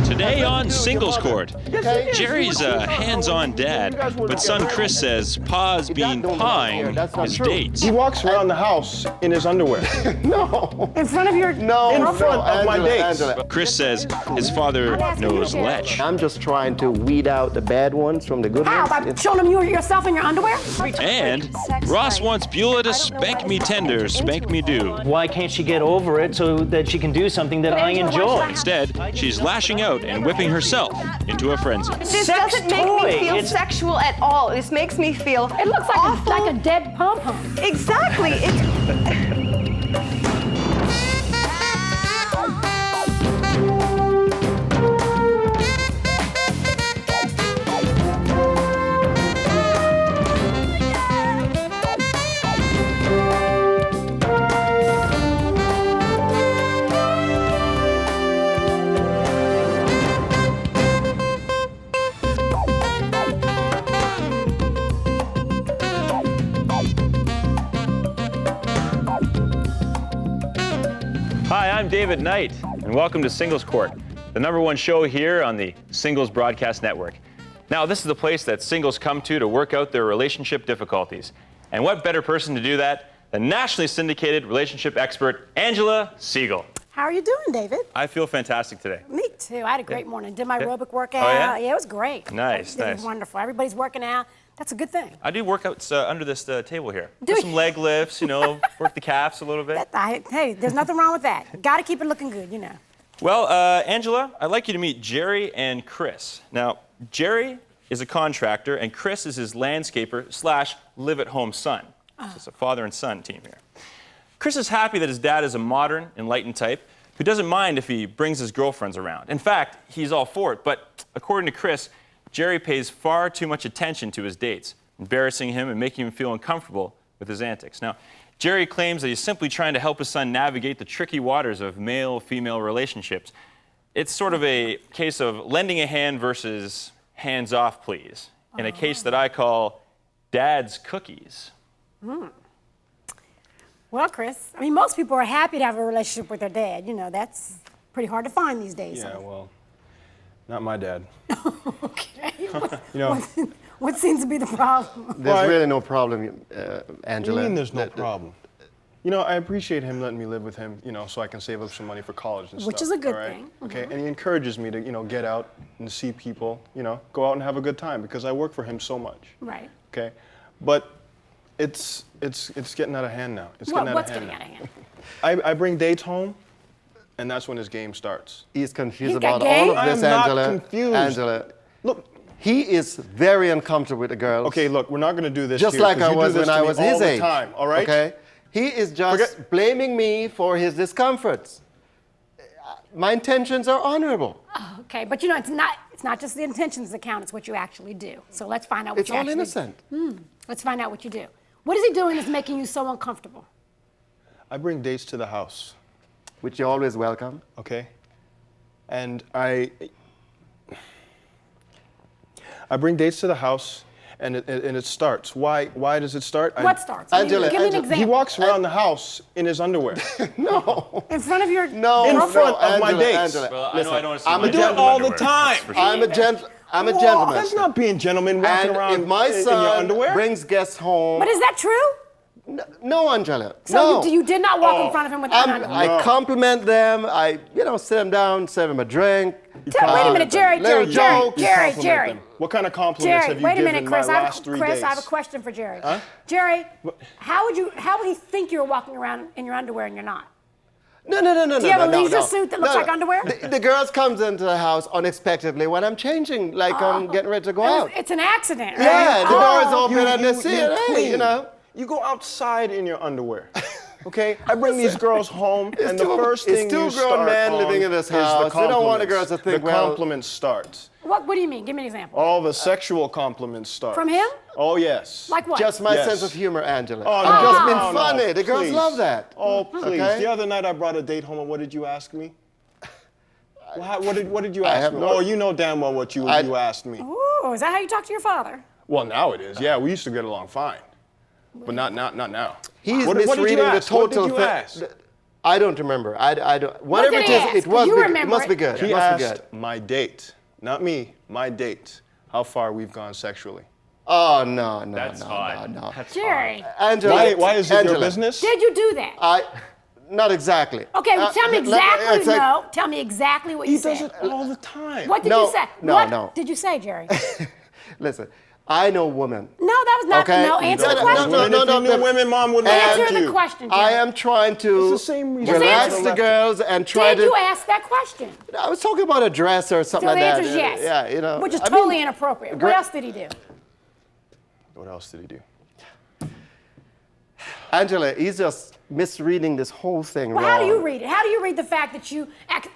Today on Singles Court, Jerry's a hands-on dad, but son Chris says Pa's being pawing his dates. He walks around the house in his underwear. No. In front of your... No. In front of my dates. Angela. Chris says his father knows lech. I'm just trying to weed out the bad ones from the good How? ones. By showing them yourself in your underwear? And Ross wants Beulah to spank me tender, spank me do. Why can't she get over it so that she can do something that I enjoy? Instead, she's lashing out and whipping herself into a frenzy. This Sex doesn't make toy. me feel It's- sexual at all. This makes me feel It looks like awful. like a dead pom-pom. Exactly. Hi, I'm David Knight, and welcome to Singles Court, the #1 show here on the Singles Broadcast Network. Now, this is the place that singles come to work out their relationship difficulties. And what better person to do that than nationally syndicated relationship expert, Angela Segal. How are you doing, David? I feel fantastic today. Me too. I had a great morning. Did my aerobic workout. Oh, yeah? Yeah, it was great. Nice, It was nice. wonderful. Everybody's working out. That's a good thing. I do workouts under this table here. Do Some you? leg lifts, work the calves a little bit. Hey, there's nothing wrong with that. Got to keep it looking good, you know. Well, Angela, I'd like you to meet Jerry and Chris. Now, Jerry is a contractor, and Chris is his landscaper / live-at-home son. So it's a father and son team here. Chris is happy that his dad is a modern, enlightened type who doesn't mind if he brings his girlfriends around. In fact, he's all for it. But according to Chris, Jerry pays far too much attention to his dates, embarrassing him and making him feel uncomfortable with his antics. Now, Jerry claims that he's simply trying to help his son navigate the tricky waters of male-female relationships. It's sort of a case of lending a hand versus hands-off, please, in a case that I call dad's cookies. Well, Chris, I mean, most people are happy to have a relationship with their dad. You know, that's pretty hard to find these days. Yeah, well, not my dad. Okay. You know, What seems to be the problem? There's really no problem, what Angela. do you mean there's no problem? You know, I appreciate him letting me live with him, so I can save up some money for college and stuff. Which is a good all right? thing. Okay, and he encourages me to, get out and see people, go out and have a good time because I work for him so much. Right. Okay, but it's getting out of hand now. It's getting out What's of hand getting now. out of hand? I bring dates home, and that's when his game starts. He's confused He's got about all of game? this, I'm not Angela. confused. Angela, Look, he is very uncomfortable with the girls. okay, look, we're not going to do this Just here, like 'cause I you do was this when to I me was all his the age. time, all right? Okay? He is just blaming me for his discomforts. My intentions are honorable. Okay, but it's not just the intentions that count, it's what you actually do. So let's find out what It's you all actually innocent. do. Let's find out what you do. What is he doing that's making you so uncomfortable? I bring dates to the house, Which you always welcome. okay? And I bring dates to the house, and it starts. Why does it start? What starts? I mean, Angela, give me an Angela, example. He walks around the house in his underwear. No. In front of your... No, In no, front of my Angela, dates. Angela, Well, I listen, know I don't see I'm my a do it gentleman. all the time. I'm a Whoa, gentleman. that's not being gentleman walking And around if my in your son underwear. brings guests home, But is that true? no, Angela, So no. you did not walk in front of him with that on? I compliment them. I, sit them down, serve them a drink. Wait a minute, Jerry. Little jokes. You compliment them. What kind of compliments have you Wait a given minute, my Chris. last 3 days? I have a question for Jerry. Huh? Jerry, how would he think you're walking around in your underwear and you're not? No. Do you have a leisure suit that looks like underwear? The girls comes into the house unexpectedly when I'm changing, like I'm getting ready to go out. It's an accident, right? Yeah, the door is open You- and you- they see you it. Hey, queen. You go outside in your underwear. Okay, I bring these girls home, and the first thing it's two you grown start men on living in this is the house. They don't want the compliments. girls to think, the well- compliments starts. What do you mean? Give me an example. All the sexual compliments start. From him? Oh yes. Like what? Just my Yes. sense of humor, Angela. Oh, I'm no, just no, being no, funny. The girls please. love that. Oh please. Okay? The other night I brought a date home, and what did you ask me? What did you I ask have me? no- Oh, you know damn well what you asked me. Ooh, is that how you talk to your father? Well, now it is. Yeah, we used to get along fine, but not now. He's What did you misreading the ask? What did total you thing. ask? I don't remember. I don't. Whatever did it he is, ask? it was. You It remember must be it. good. He It must be asked good. my date, not me, my date, how far we've gone sexually. Oh no, no, That's no, odd. no, no. Jerry, Angela, Why is it your Angela, business? did you do that? Not exactly. Okay, well, tell me exactly. it's like- No, tell me exactly what He you does said. it all the time. What did No, you say? no, what no. did you say, Jerry? Listen, I know women. No, that was not. Okay. No, answer the No, question. no, And if you knew women, Mom wouldn't have Answer asked the you. question, Jerry. I am trying to It's the same reason relax I the girls and try Did to. you ask that question? I was talking about a dress or So something the like that. answer is yes. Yeah, you know. Which is I totally mean, inappropriate. gra- What else did he do? What else did he do? Angela, he's just misreading this whole thing Well, wrong. how do you read it? How do you read the fact that you're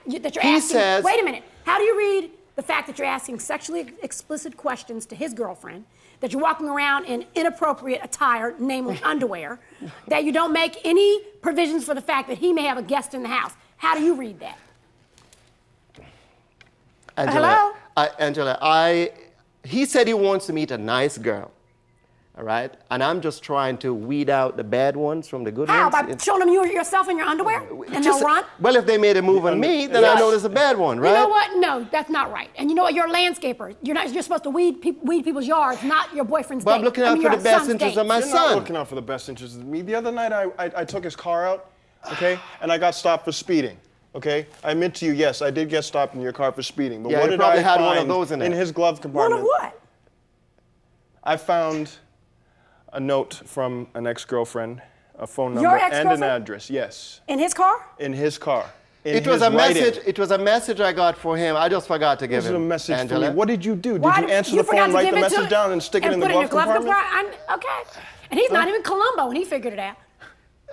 He asking? says- Wait a minute. How do you read the fact that you're asking sexually explicit questions to his girlfriend? That you're walking around in inappropriate attire, namely underwear, that you don't make any provisions for the fact that he may have a guest in the house. How do you read that? Angela, Hello? He said he wants to meet a nice girl, all right? And I'm just trying to weed out the bad ones from the good How? ones. By showing them you yourself in your underwear and Just- they'll run? Well, if they made a move on me, then I know there's a bad one, right? You know what? No, that's not right. And you know what? You're a landscaper. You're supposed to weed people's yards, not your boyfriend's But date. I'm looking I out mean, for your the best son's interest date. of my You're not son. looking out for the best interests of me. The other night, I took his car out, okay, and I got stopped for speeding. Okay, I admit to you, yes, I did get stopped in your car for speeding. But Yeah, what you did probably I had find one of those in there. his glove One compartment? of what? I found a note from an ex-girlfriend, a phone Your number, and an ex-girlfriend? address. Yes, In his car? in his car. In It was his a writing. message. It was a message I got for him. I just forgot to give This is him. a message Angela. for me. What did you do? Did Why you answer you the forgot phone, to write give the it to message him down, and stick it in the put glove compartment? Okay. And he's not even Columbo when he figured it out.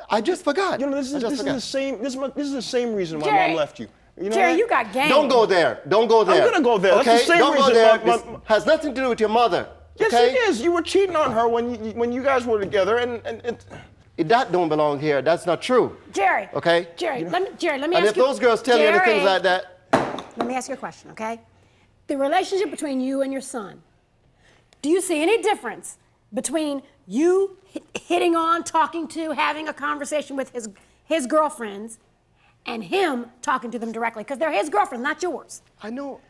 I just forgot. You know, this I is just the forgot. same. This is the same reason my Jerry, mom left you. You know Jerry, that? you got game. Don't go there. Don't go there. I'm gonna go there. That's Okay? the same Don't reason go there. my- This has nothing to do with your mother. Yes, okay? it is. You were cheating on her when you guys were together, and it. That don't belong here. That's not true. Jerry. Okay? Jerry, let me And ask if you. those girls tell you Jerry, anything like that, Let me ask you a question, okay? The relationship between you and your son, do you see any difference between you hitting on, talking to, having a conversation with his girlfriends and him talking to them directly? Because they're his girlfriends, not yours. I know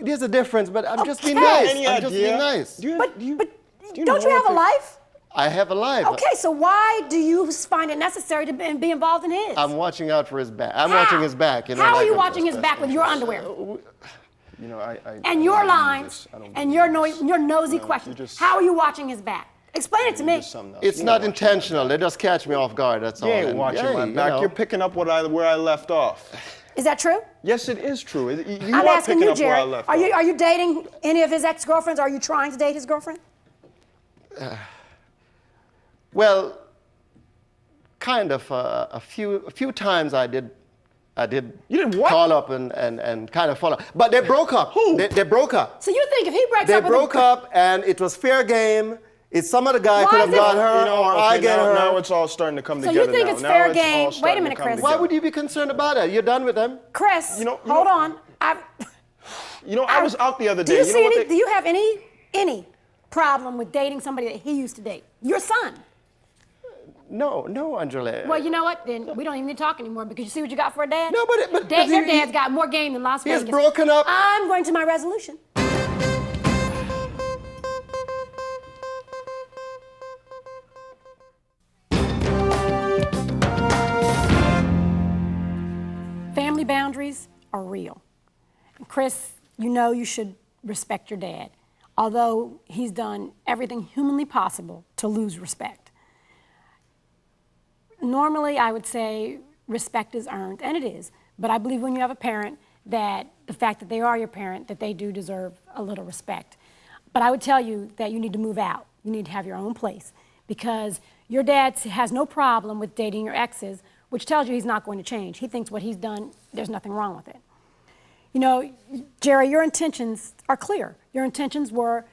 there's a difference, but I'm just being Okay. nice. Any I'm just idea? being nice. But do don't know you have what a life? I have a life. Okay, so why do you find it necessary to be involved in his? I'm watching out for his back. I'm How? watching his back. You know, How are like you a- watching his back with your underwear? You know, I And your I don't believe lines this. I don't and believe your this. nosy No, questions. you're just- How are you watching his back? Explain it to me. Just something else. It's You're not watching intentional. They just catch me off guard. That's all. You ain't And, watching hey, my you back. know. You're picking up where I left off. Is that true? Yes, it is true. You I'm are asking picking you, up where I Jerry. left Are off. you dating any of his ex-girlfriends? Are you trying to date his girlfriend? Well, kind of a few times I did. You did what? Call up and kind of follow. But they broke up. Who? They broke up. So you think if he breaks They up with broke up, and it was fair game. It's some other guy Why could have is it- got her, You know, or okay, I get now, her. Now it's all starting to come So together. you think now. it's Now fair it's all game? Wait a starting minute, to come Chris. Why together. would you be concerned about that? You're done with them. Chris, You know- hold on. You know, I was out the other Do day. you know see what any? they- Do you have any problem with dating somebody that he used to date? Your son. No, Angela. Well, you know what? Then we don't even need to talk anymore because you see what you got for a dad. No, but Your he- dad's got more game than Las he has Vegas. broken up. I'm going to my resolution. Family boundaries are real. Chris, you know you should respect your dad, although he's done everything humanly possible to lose respect. Normally, I would say respect is earned, and it is, but I believe when you have a parent that the fact that they are your parent, that they do deserve a little respect. But I would tell you that you need to move out. You need to have your own place because your dad has no problem with dating your exes, which tells you he's not going to change. He thinks what he's done, there's nothing wrong with it. You know, Jerry, your intentions are clear. Your intentions were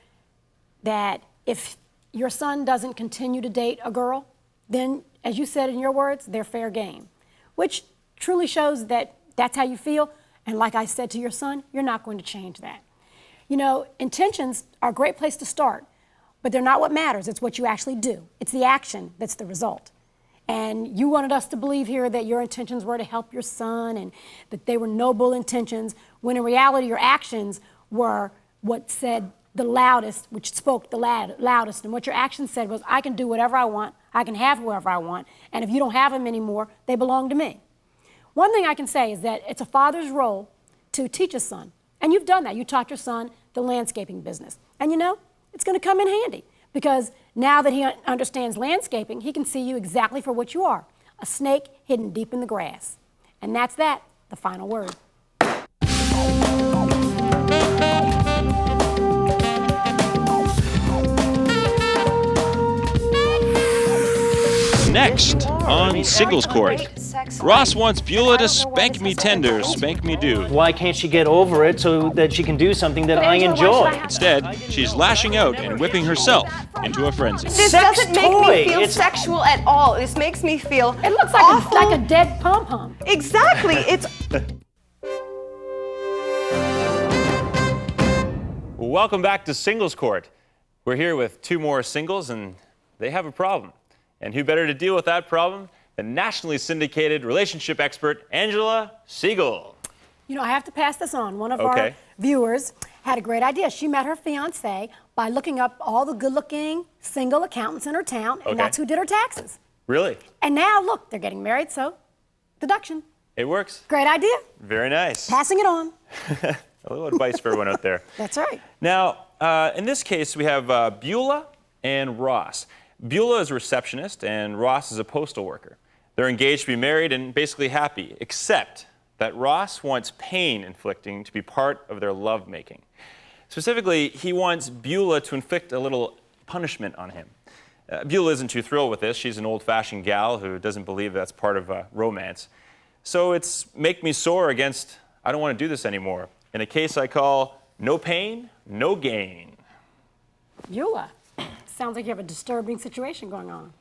that if your son doesn't continue to date a girl, then, as you said in your words, they're fair game, which truly shows that that's how you feel. And like I said to your son, you're not going to change that. You know, intentions are a great place to start, but they're not what matters. It's what you actually do. It's the action that's the result. And you wanted us to believe here that your intentions were to help your son and that they were noble intentions, when in reality your actions were what said the loudest, which spoke the loudest. And what your actions said was, I can do whatever I want, I can have whoever I want, and if you don't have them anymore, they belong to me. One thing I can say is that it's a father's role to teach a son. And you've done that. You taught your son the landscaping business. And you know, it's going to come in handy, because now that he understands landscaping, he can see you exactly for what you are, a snake hidden deep in the grass. And that's that, the final word. Next on Segal's Court, Ross wants Beulah to spank me tender, spank me do. Why can't she get over it so that she can do something that I enjoy? Instead, she's lashing out and whipping herself into a frenzy. This Sex doesn't make toy. me feel It's- sexual at all. This makes me feel It looks awful. like a dead pom-pom. Exactly. It's Welcome back to Singles Court. We're here with two more singles, and they have a problem. And who better to deal with that problem than nationally syndicated relationship expert Angela Segal? You know, I have to pass this on. One of our viewers had a great idea. She met her fiance by looking up all the good-looking single accountants in her town, and that's who did her taxes. Really? And now, look, they're getting married, so deduction. It works. Great idea. Very nice. Passing it on. A little advice for everyone out there. That's right. Now, in this case, we have Beulah and Ross. Beulah is a receptionist, and Ross is a postal worker. They're engaged to be married and basically happy, except that Ross wants pain inflicting to be part of their lovemaking. Specifically, he wants Beulah to inflict a little punishment on him. Beulah isn't too thrilled with this. She's an old-fashioned gal who doesn't beulieve that's part of romance. So it's make me sore against I don't want to do this anymore, in a case I call no pain, no gain. Beulah, sounds like you have a disturbing situation going on.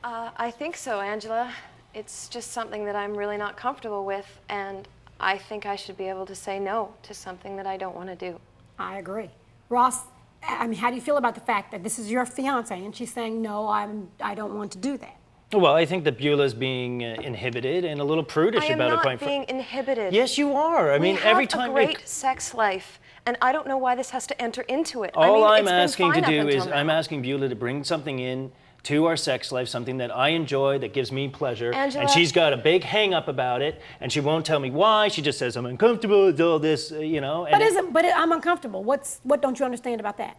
I think so, Angela. It's just something that I'm really not comfortable with, and I think I should be able to say no to something that I don't want to do. I agree. Ross, I mean, how do you feel about the fact that this is your fiance and she's saying, no, I don't want to do that? Well, I think that Beulah's being inhibited and a little prudish about it. I am not being inhibited. Yes, you are. I mean, every time we have a great sex life, and I don't know why this has to enter into it. All I I'm mean, asking to it's been fine do up is until now. I'm asking Beulah to bring something in to our sex life, something that I enjoy, that gives me pleasure. Angela, and she's got a big hang up about it, and she won't tell me why. She just says I'm uncomfortable with all this, you know. And But I'm uncomfortable. What don't you understand about that?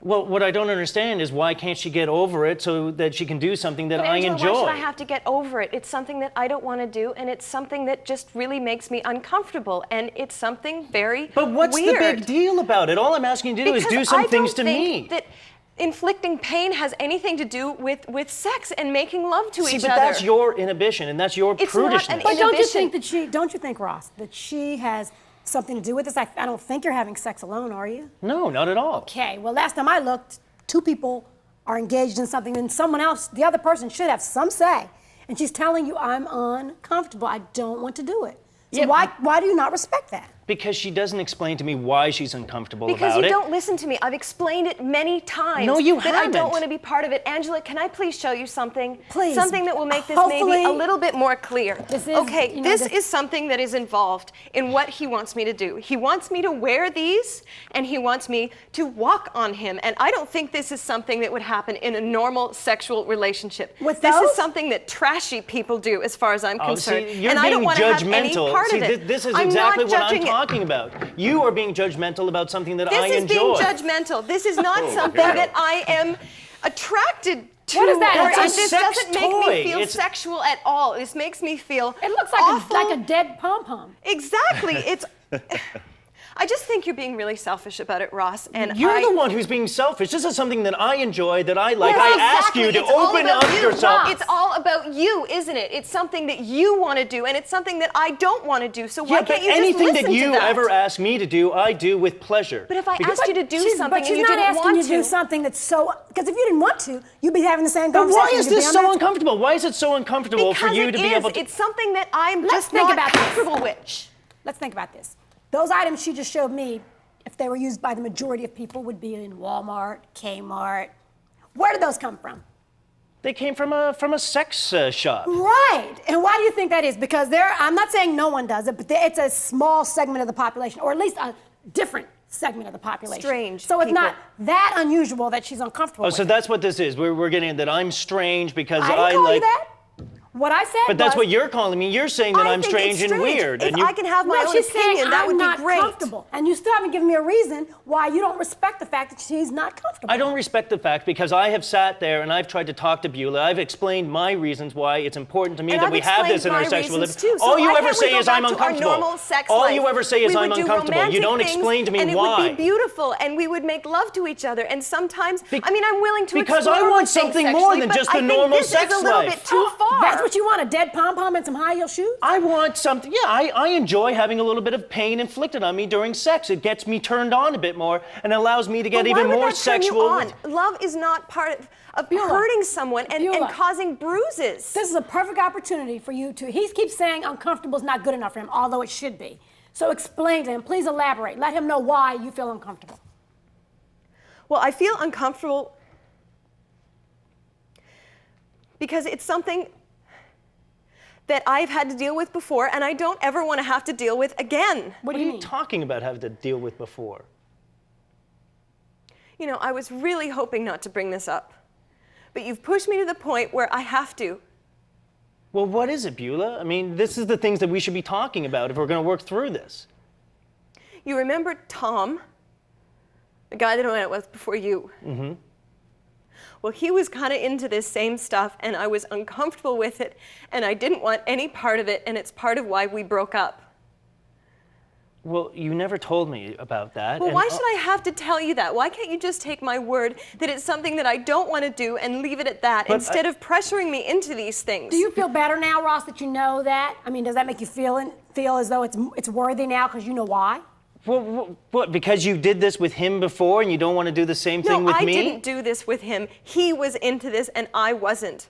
Well, what I don't understand is why can't she get over it so that she can do something that I Angela, enjoy? why should I have to get over it? It's something that I don't want to do, and it's something that just really makes me uncomfortable, and it's something very But what's weird. the big deal about it? All I'm asking you to do is do some things to me. I don't think that inflicting pain has anything to do with sex and making love to each but other. that's your inhibition, and that's your It's prudishness. not an But inhibition. don't you think, Ross, that she has something to do with this? I don't think you're having sex alone, are you? No, not at all. Okay, well, last time I looked, two people are engaged in something, and someone else, the other person, should have some say. And she's telling you, I'm uncomfortable. I don't want to do it. So Yeah, why do you not respect that? Because she doesn't explain to me why she's uncomfortable Because about you it. don't listen to me. I've explained it many times. No, you that I haven't. don't want to be part of it. Angela, can I please show you something? Please. Something that will make this Hopefully- maybe a little bit more clear. This is, okay, you know, this this- is something that is involved in what he wants me to do. He wants me to wear these, and he wants me to walk on him. And I don't think this is something that would happen in a normal sexual relationship. With this those? is something that trashy people do, as far as I'm Oh, concerned. see, you're and I don't being want to have any judgmental. part See, of it. this is I'm exactly not what I'm judging it. talking about. You are being judgmental about something that This I is enjoy. being judgmental. This is not something that I am attracted to. What is that? Or It's a this sex doesn't make toy. me feel It's- sexual at all. This makes me feel It looks awful. like a dead pom-pom. Exactly. It's. I just think you're being really selfish about it, Ross. And You're the one who's being selfish. This is something that I enjoy, that I like. Yes, I ask you to exactly. It's all open about up you. yourself. It's all about you, isn't it? It's something that you want to do, and it's something that I don't want to do. So why Yeah, but can't you anything just listen that you to that? ever ask me to do, I do with pleasure. But if I Because- asked you to do something But and she's you not didn't asking want you to do something that's so, because if you didn't want to, you'd be having the same But conversation. why is You'd be this on so that- uncomfortable? Why is it so uncomfortable because for you it to be is. able to? It's something that I'm Let's just think not about this. comfortable with. Let's think about this. Those items she just showed me, if they were used by the majority of people, would be in Walmart, Kmart. Where did those come from? They came from a sex shop. Right. And why do you think that is? Because I'm not saying no one does it, but it's a small segment of the population, or at least a different segment of the population. Strange So it's people. not that unusual that she's uncomfortable Oh, with so it. that's what this is. We're getting that I'm strange because I didn't call like. you that. What I said But that's was, what you're calling me. You're saying that I I'm think strange it's and weird. If and you, I can have my well, own she's saying opinion, that I'm would not be great. comfortable. And you still haven't given me a reason why you don't respect the fact that she's not comfortable. I don't respect the fact because I have sat there and I've tried to talk to Beulah. I've explained my reasons why it's important to me And that I've we have this in our explained my sexual reasons living. too. So All you why ever can't we say go is I'm back to our uncomfortable. normal sex All life? you ever say is We I'm would do uncomfortable. You romantic don't things, explain to me and why. it would be beautiful, and we would make love to each other. And sometimes, I mean, I'm willing to because explore I want things something sexually, more than but just I the think normal this sex is a little life. bit too far. That's what you want, a dead pom-pom and some high heel shoes? I want something. Yeah, I enjoy having a little bit of pain inflicted on me during sex. It gets me turned on a bit more and allows me to get But even why would more that turn sexual. You on? Love is not part of Beulah. hurting someone and Beulah. causing bruises. This is a perfect opportunity for you to, he keeps saying uncomfortable is not good enough for him, although it should be. So explain to him, please elaborate. Let him know why you feel uncomfortable. Well, I feel uncomfortable because it's something that I've had to deal with before, and I don't ever want to have to deal with again. What are you talking about having to deal with before? You know, I was really hoping not to bring this up, but you've pushed me to the point where I have to. Well, what is it, Beulah? I mean, this is the things that we should be talking about if we're going to work through this. You remember Tom, the guy that I went with before you? Mm-hmm. Well, he was kind of into this same stuff, and I was uncomfortable with it, and I didn't want any part of it, and it's part of why we broke up. Well, you never told me about that. Well, and why should I have to tell you that? Why can't you just take my word that it's something that I don't want to do and leave it at that But instead of pressuring me into these things? Do you feel better now, Ross, that you know that? I mean, does that make you feel as though it's worthy now because you know why? Well, what, because you did this with him before and you don't want to do the same thing with No, I me? didn't do this with him. He was into this and I wasn't.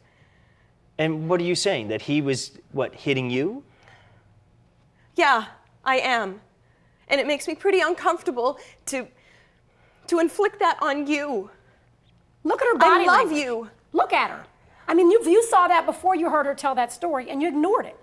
And what are you saying? That he was, what, hitting you? Yeah, I am. And it makes me pretty uncomfortable to inflict that on you. Look at her body I love language. you. Look at her. I mean, you saw that before you heard her tell that story, and you ignored it.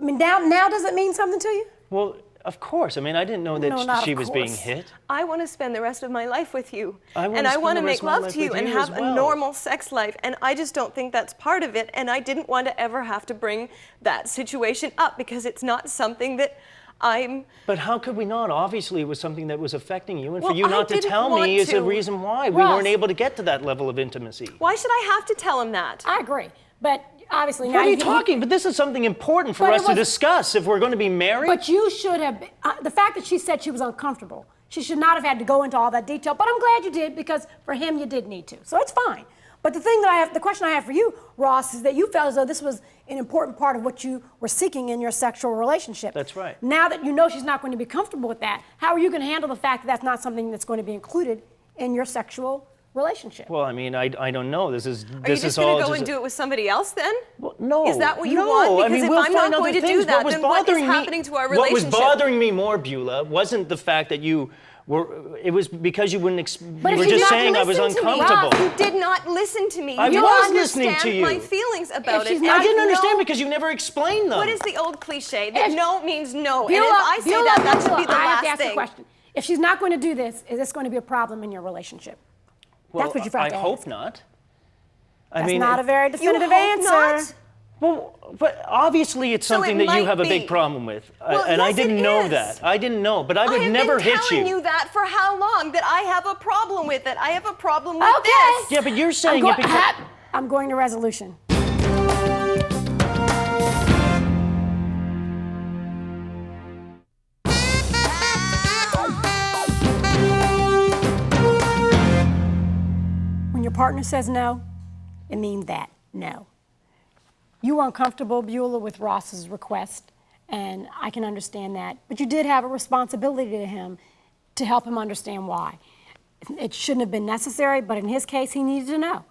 I mean, now does it mean something to you? Well, of course. I mean, I didn't know that No, not she of was being course. hit. I want to spend the rest of my life with you. I wanna and I spend want the to rest make of my love life to you with and you have as well. a normal sex life. And I just don't think that's part of it. And I didn't want to ever have to bring that situation up because it's not something that I'm... But how could we not? Obviously, it was something that was affecting you. And for Well, you I not to didn't tell want me is to. a reason why we Ross. weren't able to get to that level of intimacy. Why should I have to tell him that? I agree, but obviously now What are you can- talking? But this is something important for But it us to was- discuss if we're going to be married. But you should have, the fact that she said she was uncomfortable, she should not have had to go into all that detail, but I'm glad you did because for him you did need to, so it's fine. But the question I have for you, Ross, is that you felt as though this was an important part of what you were seeking in your sexual relationship. That's right. Now that you know she's not going to be comfortable with that, how are you going to handle the fact that that's not something that's going to be included in your sexual relationship? Well, I mean, I don't know. This is Are you just going to go and do it with somebody else then? Well, no. Is that what you no. want? I Because mean, if we'll I'm not find going other to do things. that, was then what is bothering happening to our What was relationship? bothering me more, Beulah, wasn't the fact that you were. It was because you wouldn't. But You if were you just not saying I was listen to me, uncomfortable. You did not listen to me. I You was don't listening to understand you. my feelings about If it. she's And not- I didn't understand no- because you never explained them. What is the old cliche that If- no means no? Beulah, And if I say Beulah, that should be the I have to last ask you a thing. question. If she's not going to do this, is this going to be a problem in your relationship? Well, That's what you've got I to hope ask. not. That's not a very You definitive hope answer. not? Well, but obviously it's So something it that you might have a be. big problem with, Well, and I yes, didn't it know is. that. I didn't know, but I would have never been hit telling you that for how long? That I have a problem with it. I have a problem with Okay. this. Yeah, but you're saying it because. I'm going to resolution. When your partner says no, it means that no. You were uncomfortable, Beulah, with Ross's request, and I can understand that. But you did have a responsibility to him to help him understand why. It shouldn't have been necessary, but in his case, he needed to know.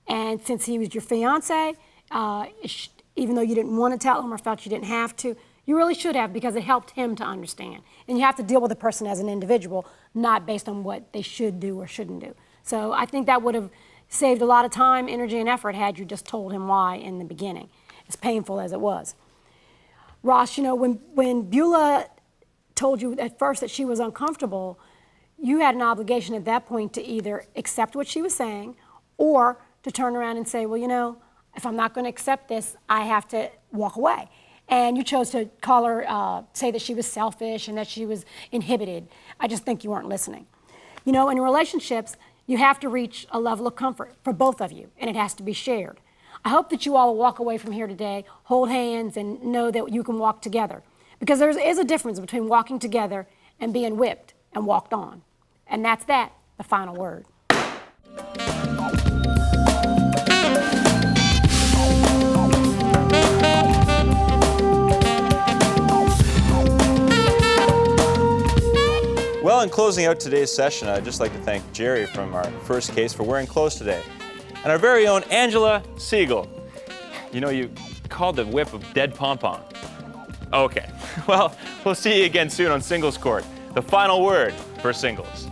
And since he was your fiance, even though you didn't want to tell him or felt you didn't have to, you really should have because it helped him to understand. And you have to deal with a person as an individual, not based on what they should do or shouldn't do. So I think that would have saved a lot of time, energy, and effort had you just told him why in the beginning, as painful as it was. Ross, you know, when Beulah told you at first that she was uncomfortable, you had an obligation at that point to either accept what she was saying or to turn around and say, well, you know, if I'm not going to accept this, I have to walk away. And you chose to call her, say that she was selfish and that she was inhibited. I just think you weren't listening. You know, in relationships, you have to reach a level of comfort for both of you, and it has to be shared. I hope that you all will walk away from here today, hold hands, and know that you can walk together. Because there is a difference between walking together and being whipped and walked on. And that's that, the final word. Well, in closing out today's session, I'd just like to thank Jerry from our first case for wearing clothes today, and our very own Angela Segal. You know, you called the whip a dead pom-pom. Okay, well, we'll see you again soon on Singles Court, the final word for singles.